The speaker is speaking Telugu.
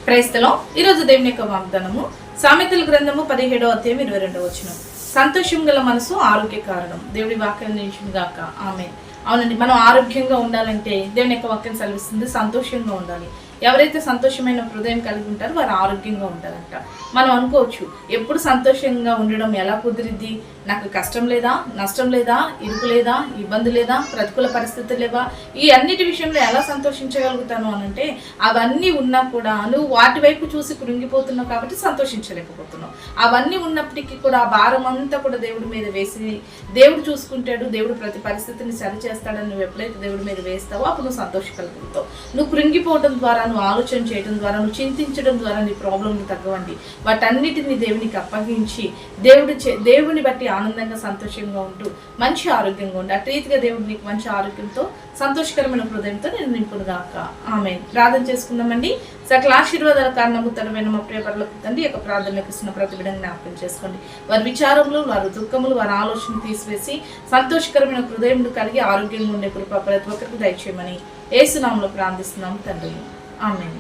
క్రైస్తలో ఈరోజు దేవుని యొక్క వాగ్దానము సామెతల గ్రంథము 17వ అధ్యాయం 22వ వచనం. సంతోషం గల మనసు ఆరోగ్య కారణం. దేవుడి వాక్యం నిలిచింగాక. ఆమేన్. అవునండి, మనం ఆరోగ్యంగా ఉండాలంటే దేవుని యొక్క వాక్యం సెలవిస్తుంది సంతోషంగా ఉండాలి. ఎవరైతే సంతోషమైన హృదయం కలిగి ఉంటారో వారు ఆరోగ్యంగా ఉంటారంట. మనం అనుకోవచ్చు, ఎప్పుడు సంతోషంగా ఉండడం ఎలా కుదిరిద్ది? నాకు కష్టం లేదా, నష్టం లేదా, ఇరుకు లేదా, ఇబ్బంది లేదా, ప్రతికూల పరిస్థితులు లేవా, ఈ అన్నిటి విషయంలో ఎలా సంతోషించగలుగుతాను అనంటే, అవన్నీ ఉన్నా కూడా నువ్వు వాటి వైపు చూసి కృంగిపోతున్నావు కాబట్టి సంతోషించలేకపోతున్నావు. అవన్నీ ఉన్నప్పటికీ కూడా ఆ భారం అంతా కూడా దేవుడి మీద వేసి దేవుడు చూసుకుంటాడు, దేవుడు ప్రతి పరిస్థితిని సరి చేస్తాడని నువ్వు ఎప్పుడైతే దేవుడి మీద వేస్తావో అప్పుడు నువ్వు సంతోషకలుగుతావు. నువ్వు కృంగిపోవడం ద్వారా, నువ్వు ఆలోచన చేయడం ద్వారా, నువ్వు చింతించడం ద్వారా నీ ప్రాబ్లంలు తగ్గవండి. వాటన్నిటిని దేవునికి అప్పగించి దేవుని బట్టి ఆనందంగా సంతోషంగా ఉంటూ మంచి ఆరోగ్యంగా ఉండి అటు రీతిగా దేవుడు నీకు మంచి ఆరోగ్యంతో సంతోషకరమైన హృదయంతో నేను నింపునుగాక. ఆమేన్. ప్రార్థన చేసుకుందామండి. సకల ఆశీర్వాదాల కారణము తనమైన మా ప్రియ పరలోకపు తండ్రి యొక్క ప్రార్థనలకు ఇస్తున్న ప్రతి బిడ్డను జ్ఞాపకం చేసుకోండి. వారి విచారములు, వారి దుఃఖములు, వారి ఆలోచన తీసివేసి సంతోషకరమైన హృదయం కలిగి ఆరోగ్యంగా ఉండే కృప ప్రతి ఒక్కరికి దయచేయమని యేసు నామములో ప్రార్థిస్తున్నాము తండ్రి. ఆమేన్.